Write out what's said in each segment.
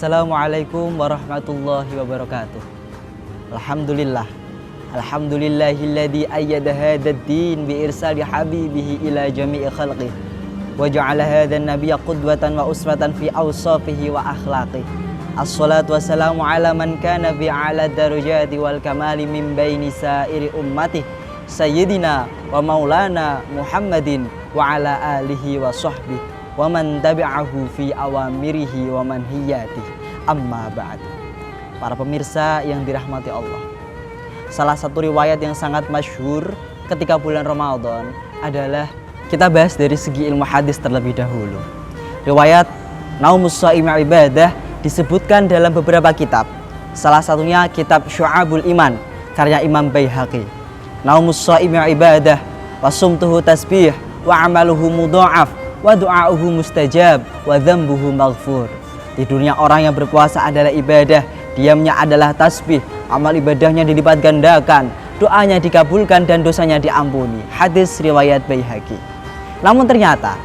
Assalamualaikum warahmatullahi wabarakatuh. Alhamdulillah. Alhamdulillahilladzi ayyada hadzal din bi irsali habibihi ila jami'i khalqihi wa ja'ala hadzal nabiyya qudwatan wa uswatan fi awsafihi wa akhlaqihi. Assalatu wassalamu ala man kana bi ala darajati wal kamali min baini sa'iri ummatihi sayyidina wa maulana Muhammadin wa ala alihi wa sahbihi wa man tabi'ahu fi awamirihi wa manhiyatihi. Amma ba'd. Para pemirsa yang dirahmati Allah, salah satu riwayat yang sangat masyhur ketika bulan Ramadan adalah kita bahas dari segi ilmu hadis terlebih dahulu. Riwayat Naumus Shaimi Ibadah disebutkan dalam beberapa kitab. Salah satunya kitab Syu'abul Iman karya Imam Baihaqi. Naumus Shaimi Ibadah wa sumtuhu tasbih wa amaluhu mudha'af wa du'a'uhu mustajab wa dzambuhu maghfur. Tidurnya orang yang berpuasa adalah ibadah, diamnya adalah tasbih, amal ibadahnya dilipat gandakan, doanya dikabulkan dan dosanya diampuni. Hadis riwayat Baihaqi. Namun ternyata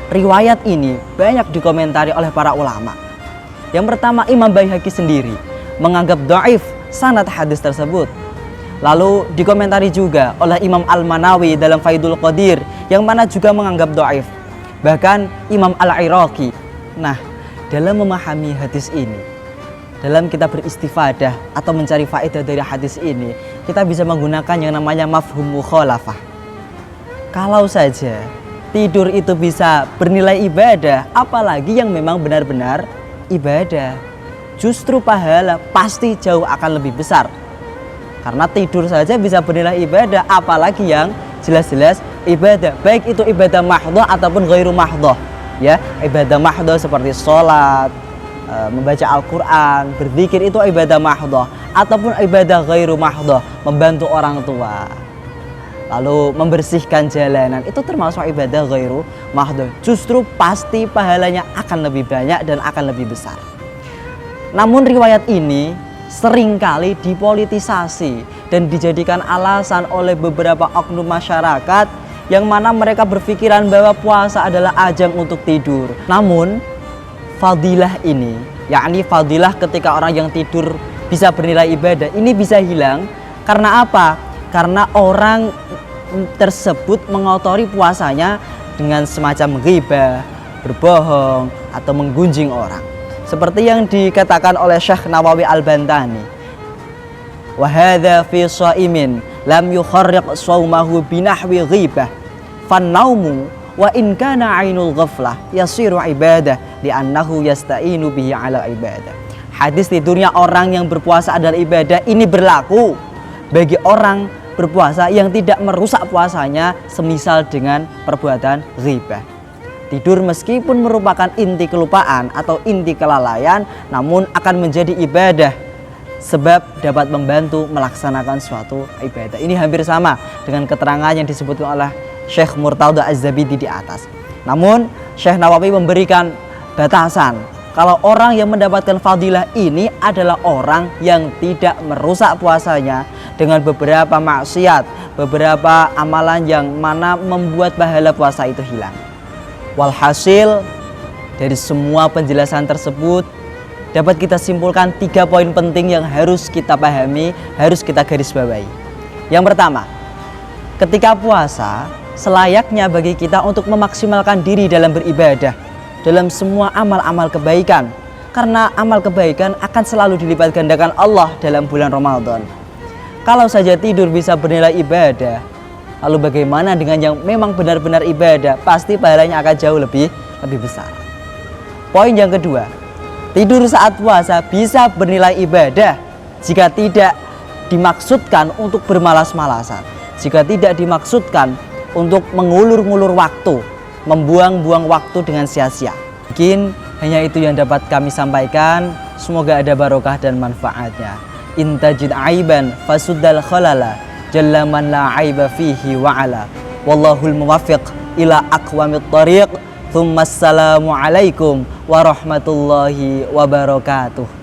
riwayat ini banyak dikomentari oleh para ulama. Yang pertama, Imam Baihaqi sendiri menganggap dhaif sanad hadis tersebut. Lalu dikomentari juga oleh Imam Al-Manawi dalam Faidul Qadir yang mana juga menganggap dhaif. Bahkan Imam Al-Iraqi. Nah, dalam memahami hadis ini, dalam kita beristifadah atau mencari faedah dari hadis ini, kita bisa menggunakan yang namanya mafhum mukhalafah. Kalau saja tidur itu bisa bernilai ibadah, apalagi yang memang benar-benar ibadah, justru pahala pasti jauh akan lebih besar. Karena tidur saja bisa bernilai ibadah, apalagi yang jelas-jelas ibadah, baik itu ibadah mahdhah ataupun ghairu mahdhah. Ya, ibadah mahdhah seperti sholat, membaca Al-Quran, berzikir itu ibadah mahdhah, ataupun ibadah ghairu mahdhah, membantu orang tua, lalu membersihkan jalanan, itu termasuk ibadah ghairu mahdhah. Justru pasti pahalanya akan lebih banyak dan akan lebih besar. Namun riwayat ini seringkali dipolitisasi dan dijadikan alasan oleh beberapa oknum masyarakat yang mana mereka berpikiran bahwa puasa adalah ajang untuk tidur. Namun fadilah ini, yakni fadilah ketika orang yang tidur bisa bernilai ibadah, ini bisa hilang karena apa? Karena orang tersebut mengotori puasanya dengan semacam ghibah, berbohong, atau menggunjing orang. Seperti yang dikatakan oleh Syekh Nawawi Al-Bantani, wa hadza fi shaimin lam yukharriq shaumahu binahwi ghibah fannaumu wa in kana ainul ghaflah yasiru ibadah li'annahu yasta'inu bihi ala ibadah. Hadis tidurnya orang yang berpuasa adalah ibadah ini berlaku bagi orang berpuasa yang tidak merusak puasanya semisal dengan perbuatan ghibah. Tidur meskipun merupakan inti kelupaan atau inti kelalaian, namun akan menjadi ibadah sebab dapat membantu melaksanakan suatu ibadah. Ini hampir sama dengan keterangan yang disebutkan oleh Syekh Murtada Az-Zabidi di atas. Namun Syekh Nawawi memberikan batasan. Kalau orang yang mendapatkan fadilah ini adalah orang yang tidak merusak puasanya dengan beberapa maksiat, beberapa amalan yang mana membuat pahala puasa itu hilang. Walhasil dari semua penjelasan tersebut dapat kita simpulkan 3 poin penting yang harus kita pahami, harus kita garis bawahi. Yang pertama, ketika puasa selayaknya bagi kita untuk memaksimalkan diri dalam beribadah, dalam semua amal-amal kebaikan, karena amal kebaikan akan selalu dilipat gandakan Allah dalam bulan Ramadan. Kalau saja tidur bisa bernilai ibadah, lalu bagaimana dengan yang memang benar-benar ibadah? Pasti pahalanya akan jauh lebih besar. Poin yang kedua, tidur saat puasa bisa bernilai ibadah jika tidak dimaksudkan untuk bermalas-malasan, jika tidak dimaksudkan untuk mengulur-ngulur waktu, membuang-buang waktu dengan sia-sia. Mungkin hanya itu yang dapat kami sampaikan. Semoga ada barokah dan manfaatnya. Intajid aiban fasuddal khalala jalla man la aiba fihi wa ala. Wallahul muwaffiq ila aqwamit thariq. Tsumma assalamu alaikum warahmatullahi wabarakatuh.